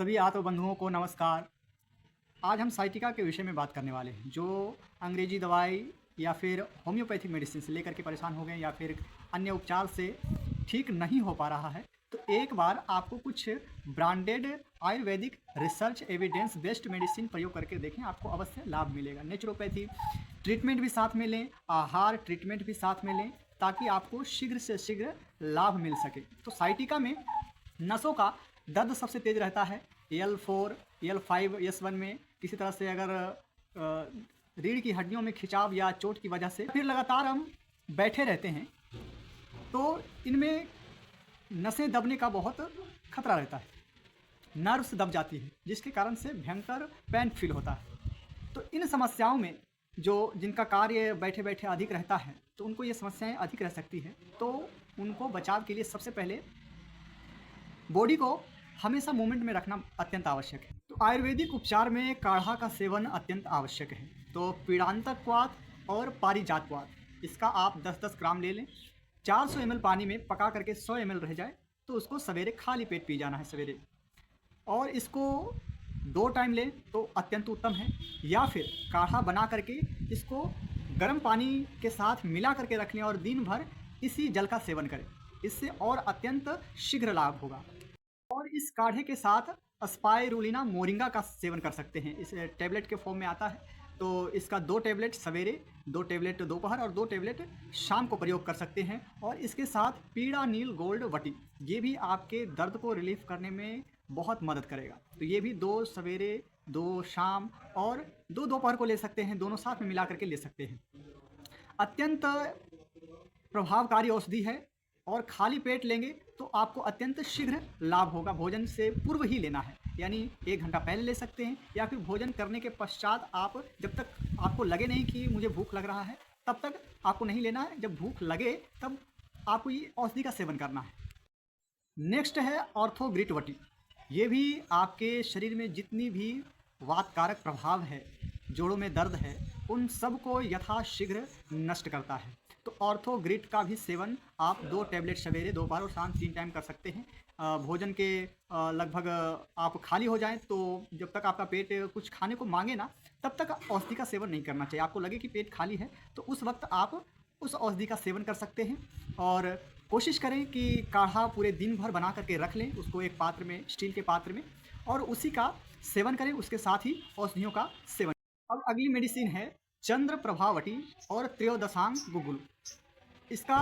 सभी आतो बंधुओं को नमस्कार। आज हम साइटिका के विषय में बात करने वाले हैं। जो अंग्रेजी दवाई या फिर होम्योपैथिक मेडिसिन से लेकर के परेशान हो गए या फिर अन्य उपचार से ठीक नहीं हो पा रहा है, तो एक बार आपको कुछ branded Ayurvedic research evidence based medicine प्रयोग करके देखें, आपको अवश्य लाभ मिलेगा। नेचुरोपैथी ट्रीटमेंट भी साथ में लें, आहार ट्रीटमेंट भी साथ में लें, ताकि आपको शीघ्र से रीढ़ लाभ मिल सके। तो साइटिका में नसों का दर्द सबसे तेज रहता है। L4, L5, S1 में किसी तरह से अगर रीढ़ की हड्डियों में खिंचाव या चोट की वजह से फिर लगातार हम बैठे रहते हैं, तो इनमें नसें दबने का बहुत खतरा रहता है। नर्व्स दब जाती है, जिसके कारण से भयंकर पेन फील होता है। तो इन समस्याओं में जिनका कार्य बैठे बैठे अधिक रहता है, तो उनको ये समस्याएं अधिक रह सकती है। तो उनको बचाव के लिए सबसे पहले बॉडी को हमेशा मूवमेंट में रखना अत्यंत आवश्यक है। तो आयुर्वेदिक उपचार में काढ़ा का सेवन अत्यंत आवश्यक है। तो पीड़ांतकवात और पारिजातवात, इसका आप 10-10 ग्राम ले लें। 400 ml पानी में पका करके 100 ml रह जाए, तो उसको सवेरे खाली पेट पी जाना है सवेरे। और इसको 2 टाइम लें तो अत्यंत उत्तम है, या फिर काढ़ा बना करके इसको गर्म पानी के साथ मिला करके रख लें और दिन भर इसी जल का सेवन करें। इससे और अत्यंत शीघ्र लाभ होगा। और इस काढ़े के साथ स्पाइरुलिना मोरिंगा का सेवन कर सकते हैं। इस टैबलेट के फॉर्म में आता है। तो इसका 2 टैबलेट सवेरे, 2 टैबलेट दोपहर और 2 टैबलेट शाम को प्रयोग कर सकते हैं। और इसके साथ पीड़ा नील गोल्ड वटी, ये भी आपके दर्द को रिलीफ करने में बहुत मदद करेगा। तो ये भी 2 सवेरे, 2 शाम और 2 दोपहर को ले सकते हैं, दोनों साथ में मिला करके ले सकते हैं। अत्यंत प्रभावकारी औषधि है और खाली पेट लेंगे तो आपको अत्यंत शीघ्र लाभ होगा। भोजन से पूर्व ही लेना है, यानी 1 घंटा पहले ले सकते हैं, या फिर भोजन करने के पश्चात आप जब तक आपको लगे नहीं कि मुझे भूख लग रहा है, तब तक आपको नहीं लेना है। जब भूख लगे तब आपको ये औषधि का सेवन करना है। नेक्स्ट है ऑर्थोग्रिट वटी। ये भी आपके शरीर में जितनी भी वातकारक प्रभाव है, जोड़ों में दर्द है, उन सब को यथाशीघ्र नष्ट करता है। तो ऑर्थोग्रिट का भी सेवन आप 2 टैबलेट सवेरे, दोपहर और शाम 3 टाइम कर सकते हैं। भोजन के लगभग आप खाली हो जाएं, तो जब तक आपका पेट कुछ खाने को मांगे ना, तब तक औषधि का सेवन नहीं करना चाहिए। आपको लगे कि पेट खाली है, तो उस वक्त आप उस औषधि का सेवन कर सकते हैं। और कोशिश करें कि काढ़ा पूरे दिन भर बना करके रख लें, उसको एक पात्र में, स्टील के पात्र में, और उसी का सेवन करें। उसके साथ ही औषधियों का सेवन। अब अगली मेडिसिन है चंद्र प्रभावटी और त्रयोदशांग गुगुल। इसका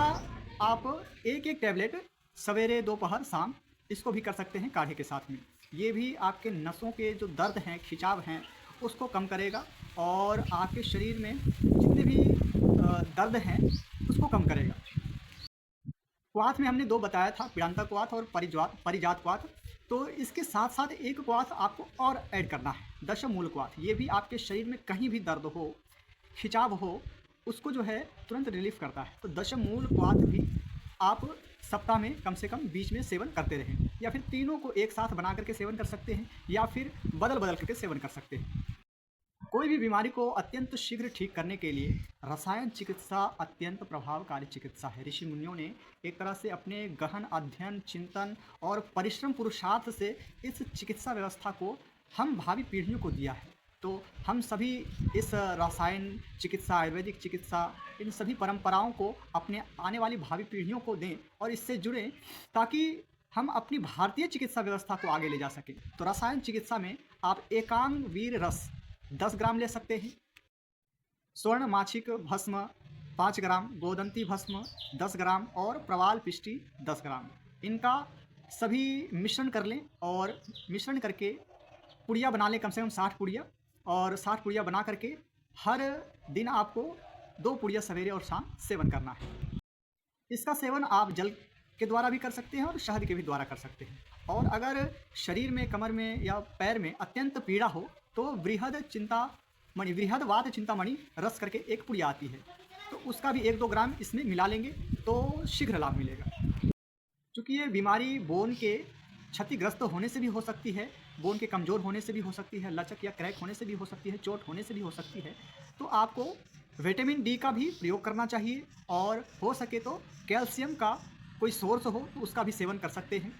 आप 1-1 टैबलेट सवेरे, दोपहर, शाम इसको भी कर सकते हैं काढ़े के साथ में। ये भी आपके नसों के जो दर्द हैं, खिंचाव हैं, उसको कम करेगा और आपके शरीर में जितने भी दर्द हैं उसको कम करेगा। क्वाथ में हमने 2 बताया था, पीड़ांतक क्वाथ और परिजात क्वाथ। तो इसके साथ साथ एक क्वाथ आपको और ऐड करना है, दशमूल क्वाथ। ये भी आपके शरीर में कहीं भी दर्द हो, खिंचाव हो, उसको जो है तुरंत रिलीफ करता है। तो दशमूल क्वाथ भी आप सप्ताह में कम से कम बीच में सेवन करते रहें, या फिर तीनों को एक साथ बना करके सेवन कर सकते हैं, या फिर बदल बदल करके सेवन कर सकते हैं। कोई भी बीमारी को अत्यंत शीघ्र ठीक करने के लिए रसायन चिकित्सा अत्यंत प्रभावकारी चिकित्सा है। ऋषि मुनियों ने एक तरह से अपने गहन अध्ययन, चिंतन और परिश्रम पुरुषार्थ से इस चिकित्सा व्यवस्था को हम भावी पीढ़ियों को दिया है। तो हम सभी इस रसायन चिकित्सा, आयुर्वेदिक चिकित्सा, इन सभी परंपराओं को अपने आने वाली भावी पीढ़ियों को दें और इससे जुड़ें, ताकि हम अपनी भारतीय चिकित्सा व्यवस्था को आगे ले जा सकें। तो रसायन चिकित्सा में आप एकांग वीर रस 10 ग्राम ले सकते हैं, स्वर्ण माछिक भस्म 5 ग्राम, गोदंती भस्म 10 ग्राम और प्रवाल पिष्टी 10 ग्राम। इनका सभी मिश्रण कर लें और मिश्रण करके पुड़िया बना लें, कम से कम 60 पुड़िया। और 60 पुड़िया बना करके हर दिन आपको 2 पुड़िया सवेरे और शाम सेवन करना है। इसका सेवन आप जल के द्वारा भी कर सकते हैं और शहद के भी द्वारा कर सकते हैं। और अगर शरीर में, कमर में या पैर में अत्यंत पीड़ा हो, तो वृहद वात चिंतामणि रस करके एक पुड़िया आती है, तो उसका भी 1-2 ग्राम इसमें मिला लेंगे तो शीघ्र लाभ मिलेगा। क्योंकि ये बीमारी बोन के क्षतिग्रस्त होने से भी हो सकती है, बोन के कमज़ोर होने से भी हो सकती है, लचक या क्रैक होने से भी हो सकती है, चोट होने से भी हो सकती है। तो आपको विटामिन डी का भी प्रयोग करना चाहिए, और हो सके तो कैल्शियम का कोई सोर्स हो तो उसका भी सेवन कर सकते हैं।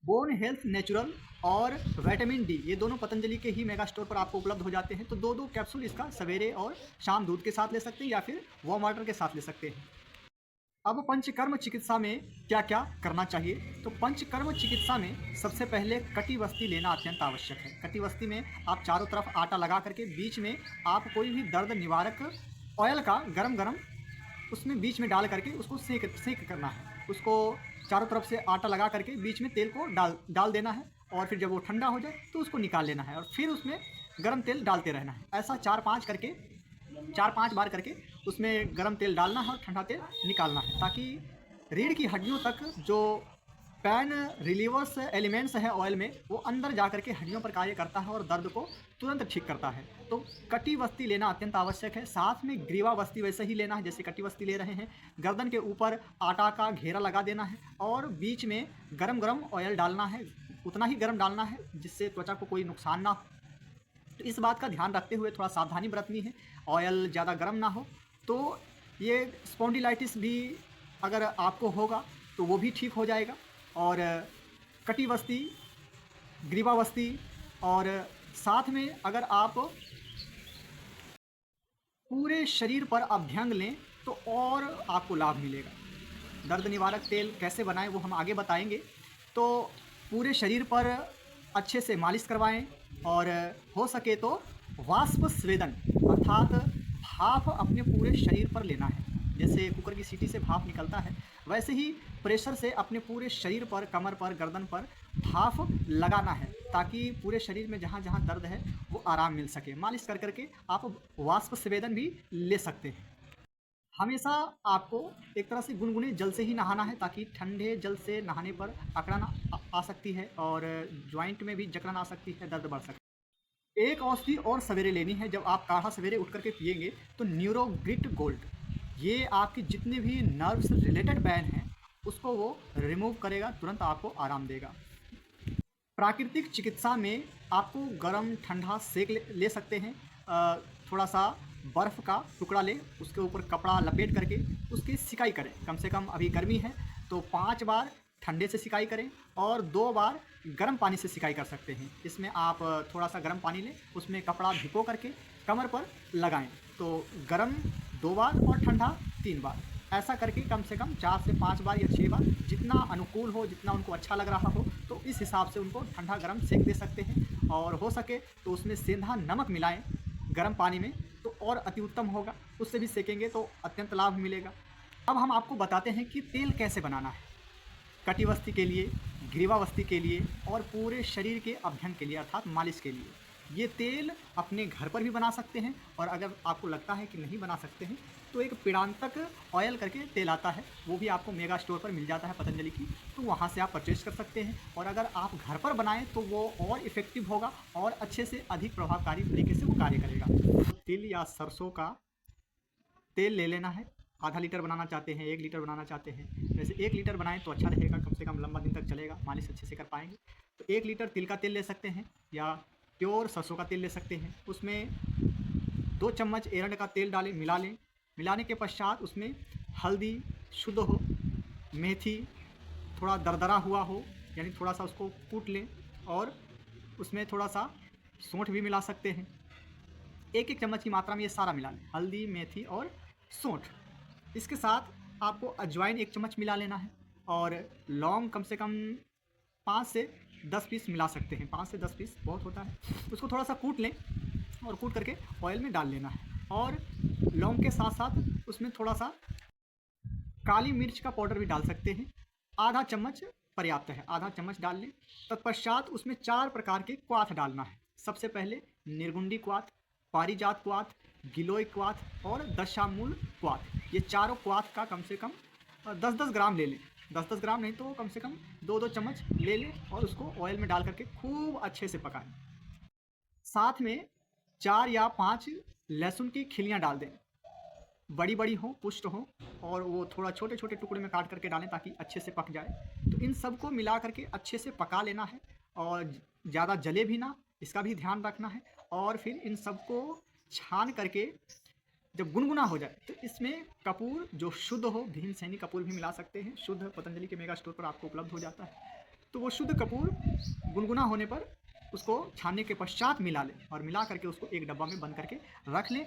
बोन हेल्थ नेचुरल और विटामिन डी, ये दोनों पतंजलि के ही मेगा स्टोर पर आपको उपलब्ध हो जाते हैं। तो दो दो कैप्सूल इसका सवेरे और शाम दूध के साथ ले सकते हैं या फिर वार्म वाटर के साथ ले सकते हैं। अब पंचकर्म चिकित्सा में क्या क्या करना चाहिए? तो पंचकर्म चिकित्सा में सबसे पहले कटिवस्ती लेना अत्यंत आवश्यक है। कटिवस्ती में आप चारों तरफ आटा लगा करके बीच में आप कोई भी दर्द निवारक ऑयल का गरम गरम उसमें बीच में डाल करके उसको सेक सेक करना है। उसको चारों तरफ से आटा लगा करके बीच में तेल को डाल डाल देना है और फिर जब वो ठंडा हो जाए तो उसको निकाल लेना है और फिर उसमें गरम तेल डालते रहना है। ऐसा 4-5 बार करके उसमें गरम तेल डालना है और ठंडा तेल निकालना है, ताकि रीढ़ की हड्डियों तक जो पेन रिलीवर्स एलिमेंट्स है ऑयल में वो अंदर जा करके हड्डियों पर कार्य करता है और दर्द को तुरंत ठीक करता है। तो कटिवस्ती लेना अत्यंत आवश्यक है। साथ में ग्रीवावस्ती वैसे ही लेना है जैसे कटिवस्ती ले रहे हैं। गर्दन के ऊपर आटा का घेरा लगा देना है और बीच में गरम गरम ऑयल डालना है, उतना ही गरम डालना है जिससे त्वचा को कोई नुकसान ना हो। तो इस बात का ध्यान रखते हुए थोड़ा सावधानी बरतनी है, ऑयल ज़्यादा गर्म ना हो। तो ये स्पॉन्डिलाइटिस भी अगर आपको होगा तो वो भी ठीक हो जाएगा। और कटिवस्ती, ग्रीवावस्ती और साथ में अगर आप पूरे शरीर पर अभ्यंग लें तो और आपको लाभ मिलेगा। दर्द निवारक तेल कैसे बनाएं वो हम आगे बताएंगे। तो पूरे शरीर पर अच्छे से मालिश करवाएं और हो सके तो वाष्प स्वेदन अर्थात भाप अपने पूरे शरीर पर लेना है। जैसे कुकर की सीटी से भाप निकलता है वैसे ही प्रेशर से अपने पूरे शरीर पर, कमर पर, गर्दन पर भाप लगाना है ताकि पूरे शरीर में जहाँ जहाँ दर्द है वो आराम मिल सके। मालिश कर करके आप वाष्प स्वेदन भी ले सकते हैं। हमेशा आपको एक तरह से गुनगुने जल से ही नहाना है ताकि ठंडे जल से नहाने पर अकड़न आ सकती है और ज्वाइंट में भी जकड़न आ सकती है, दर्द बढ़ सकता है। एक औषधि और सवेरे लेनी है। जब आप काढ़ा सवेरे उठ करके पिएंगे तो न्यूरोग्रिट गोल्ड, ये आपके जितने भी नर्व से रिलेटेड पेन हैं उसको वो रिमूव करेगा, तुरंत आपको आराम देगा। प्राकृतिक चिकित्सा में आपको गर्म ठंडा सेक ले सकते हैं। थोड़ा सा बर्फ़ का टुकड़ा लें, उसके ऊपर कपड़ा लपेट करके उसकी सिकाई करें। कम से कम अभी गर्मी है तो 5 बार ठंडे से सिकाई करें और 2 बार गर्म पानी से सिकाई कर सकते हैं। इसमें आप थोड़ा सा गर्म पानी लें, उसमें कपड़ा भिगो करके कमर पर लगाएं। तो गर्म 2 बार और ठंडा 3 बार, ऐसा करके कम से कम 4 से 5 बार या 6 बार, जितना अनुकूल हो, जितना उनको अच्छा लग रहा हो तो इस हिसाब से उनको ठंडा गर्म सेक दे सकते हैं। और हो सके तो उसमें सेंधा नमक मिलाएं गर्म पानी में तो और अति उत्तम होगा, उससे भी सेकेंगे तो अत्यंत लाभ मिलेगा। अब हम आपको बताते हैं कि तेल कैसे बनाना है कटिवस्ती के लिए, ग्रीवावस्ती के लिए और पूरे शरीर के अभ्यंग के लिए अर्थात मालिश के लिए। ये तेल अपने घर पर भी बना सकते हैं और अगर आपको लगता है कि नहीं बना सकते हैं तो एक पिडांतक ऑयल करके तेल आता है, वो भी आपको मेगा स्टोर पर मिल जाता है पतंजलि की, तो वहाँ से आप परचेज कर सकते हैं। और अगर आप घर पर बनाएं तो वो और इफ़ेक्टिव होगा और अच्छे से अधिक प्रभावकारी तरीके से वो कार्य करेगा। तिल या सरसों का तेल ले लेना है। आधा लीटर बनाना चाहते हैं, 1 लीटर बनाना चाहते हैं, वैसे 1 लीटर बनाएं तो अच्छा रहेगा, कम से कम लंबा दिन तक चलेगा, मालिश अच्छे से कर पाएंगे। तो 1 लीटर तिल का तेल ले सकते हैं या प्योर सरसों का तेल ले सकते हैं। उसमें 2 चम्मच एरंड का तेल डालें, मिला लें। मिलाने के पश्चात उसमें हल्दी शुद्ध हो, मेथी थोड़ा दरदरा हुआ हो यानी थोड़ा सा उसको कूट लें और उसमें थोड़ा सा सौंठ भी मिला सकते हैं। 1-1 चम्मच की मात्रा में ये सारा मिला लें, हल्दी, मेथी और सौंठ। इसके साथ आपको अजवाइन 1 चम्मच मिला लेना है और लौंग कम से कम 5 से 10 पीस मिला सकते हैं। 5 से 10 पीस बहुत होता है। उसको थोड़ा सा कूट लें और कूट करके ऑयल में डाल लेना है और लौंग के साथ साथ उसमें थोड़ा सा काली मिर्च का पाउडर भी डाल सकते हैं। आधा चम्मच पर्याप्त है, आधा चम्मच डाल लें। तत्पश्चात उसमें 4 प्रकार के क्वाथ डालना है। सबसे पहले निर्गुंडी क्वाथ, पारिजात क्वाथ, गिलोय क्वाथ और दशामूल क्वाथ। ये चारों क्वाथ का कम से कम 10-10 ग्राम ले लें। 10-10 ग्राम नहीं तो कम से कम 2-2 चम्मच ले लें और उसको ऑयल में डाल करके खूब अच्छे से पकाएं। साथ में 4 या 5 लहसुन की खिलियाँ डाल दें, बड़ी बड़ी हो, पुष्ट हो और वो थोड़ा छोटे छोटे टुकड़े में काट करके डालें ताकि अच्छे से पक जाए। तो इन सबको मिला करके अच्छे से पका लेना है और ज़्यादा जले भी ना, इसका भी ध्यान रखना है। और फिर इन सबको छान करके जब गुनगुना हो जाए तो इसमें कपूर जो शुद्ध हो, भीमसेनी कपूर भी मिला सकते हैं, शुद्ध पतंजलि के मेगा स्टोर पर आपको उपलब्ध हो जाता है। तो वो शुद्ध कपूर गुनगुना होने पर उसको छानने के पश्चात मिला लें और मिला करके उसको एक डब्बा में बंद करके रख लें।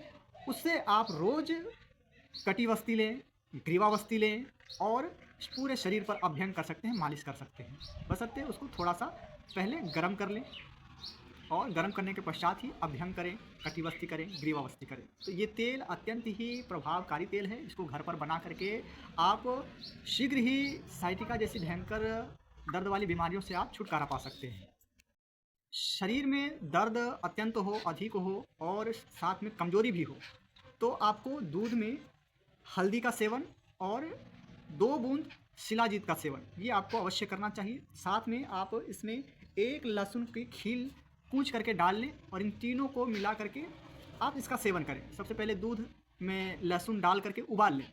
उससे आप रोज़ कटी वस्ती लें, ग्रीवा वस्ती लें और पूरे शरीर पर अभ्यंग कर सकते हैं, मालिश कर सकते हैं। बशर्ते उसको थोड़ा सा पहले गर्म कर लें और गर्म करने के पश्चात ही अभ्यंग करें, कटिवस्ती करें, ग्रीवावस्ती करें। तो ये तेल अत्यंत ही प्रभावकारी तेल है। इसको घर पर बना करके आप शीघ्र ही साइटिका जैसी भयंकर दर्द वाली बीमारियों से आप छुटकारा पा सकते हैं। शरीर में दर्द अत्यंत हो, अधिक हो और साथ में कमजोरी भी हो, तो आपको दूध में हल्दी का सेवन और 2 बूंद शिलाजीत का सेवन ये आपको अवश्य करना चाहिए। साथ में आप इसमें 1 लहसुन की खील कूच करके डाल लें और इन तीनों को मिला करके आप इसका सेवन करें। सबसे पहले दूध में लहसुन डाल करके उबाल लें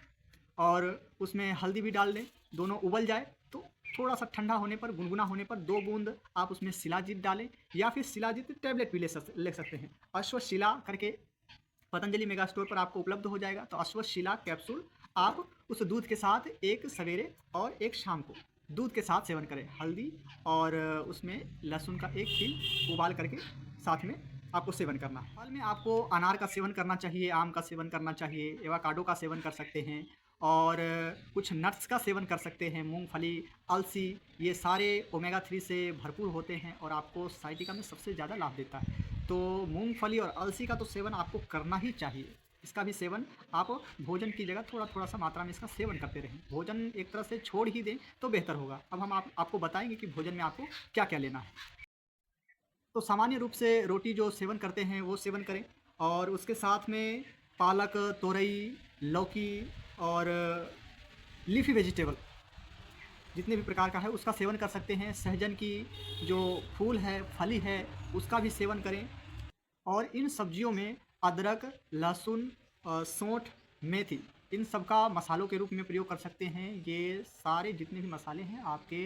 और उसमें हल्दी भी डाल लें। दोनों उबल जाए तो थोड़ा सा ठंडा होने पर, गुनगुना होने पर 2 बूंद आप उसमें शिलाजीत डालें या फिर शिलाजीत टैबलेट भी ले सकते हैं। अश्वशिला करके पतंजलि मेगा स्टोर पर आपको उपलब्ध हो जाएगा। तो अश्वशिला कैप्सूल आप उस दूध के साथ एक सवेरे और एक शाम को दूध के साथ सेवन करें। हल्दी और उसमें लहसुन का एक खील उबाल करके साथ में आपको सेवन करना है। फल में आपको अनार का सेवन करना चाहिए, आम का सेवन करना चाहिए, एवोकाडो का सेवन कर सकते हैं और कुछ नट्स का सेवन कर सकते हैं, मूंगफली, अलसी, ये सारे ओमेगा 3 से भरपूर होते हैं और आपको साइटिका में सबसे ज़्यादा लाभ देता है। तो मूंगफली और अलसी का तो सेवन आपको करना ही चाहिए। इसका भी सेवन आप भोजन की जगह थोड़ा थोड़ा सा मात्रा में इसका सेवन करते रहें। भोजन एक तरह से छोड़ ही दें तो बेहतर होगा। अब हम आपको बताएंगे कि भोजन में आपको क्या क्या लेना है। तो सामान्य रूप से रोटी जो सेवन करते हैं वो सेवन करें और उसके साथ में पालक, तोरई, लौकी और लीफी वेजिटेबल जितने भी प्रकार का है उसका सेवन कर सकते हैं। सहजन की जो फूल है, फली है, उसका भी सेवन करें और इन सब्जियों में अदरक, लहसुन, सौंठ, मेथी इन सब का मसालों के रूप में प्रयोग कर सकते हैं। ये सारे जितने भी मसाले हैं आपके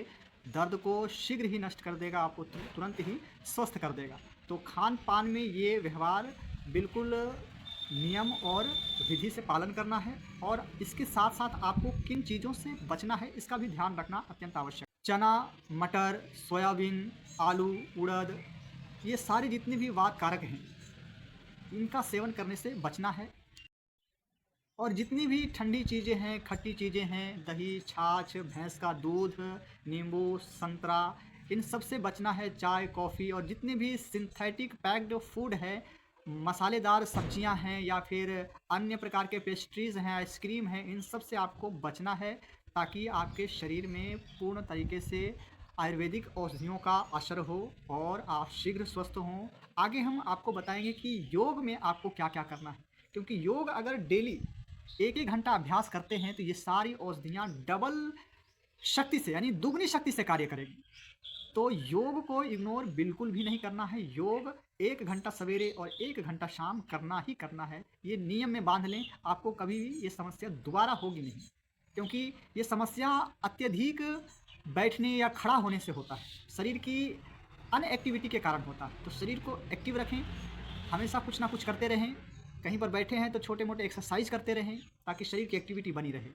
दर्द को शीघ्र ही नष्ट कर देगा, आपको तुरंत ही स्वस्थ कर देगा। तो खान पान में ये व्यवहार बिल्कुल नियम और विधि से पालन करना है और इसके साथ साथ आपको किन चीज़ों से बचना है इसका भी ध्यान रखना अत्यंत आवश्यक। चना, मटर, सोयाबीन, आलू, उड़द ये सारे जितने भी वात कारक हैं इनका सेवन करने से बचना है। और जितनी भी ठंडी चीज़ें हैं, खट्टी चीज़ें हैं, दही, छाछ, भैंस का दूध, नींबू, संतरा, इन सब से बचना है। चाय, कॉफ़ी और जितने भी सिंथेटिक पैक्ड फूड है, मसालेदार सब्जियां हैं या फिर अन्य प्रकार के पेस्ट्रीज़ हैं, आइसक्रीम हैं, इन सब से आपको बचना है ताकि आपके शरीर में पूर्ण तरीके से आयुर्वेदिक औषधियों का असर हो और आप शीघ्र स्वस्थ हों। आगे हम आपको बताएंगे कि योग में आपको क्या क्या करना है, क्योंकि योग अगर डेली 1-1 घंटा अभ्यास करते हैं तो ये सारी औषधियाँ डबल शक्ति से यानी दुगनी शक्ति से कार्य करेगी। तो योग को इग्नोर बिल्कुल भी नहीं करना है। योग 1 घंटा सवेरे और 1 घंटा शाम करना ही करना है। ये नियम में बांध लें, आपको कभी भी ये समस्या दोबारा होगी नहीं, क्योंकि ये समस्या अत्यधिक बैठने या खड़ा होने से होता है, शरीर की अनएक्टिविटी के कारण होता है। तो शरीर को एक्टिव रखें, हमेशा कुछ ना कुछ करते रहें। कहीं पर बैठे हैं तो छोटे मोटे एक्सरसाइज करते रहें ताकि शरीर की एक्टिविटी बनी रहे।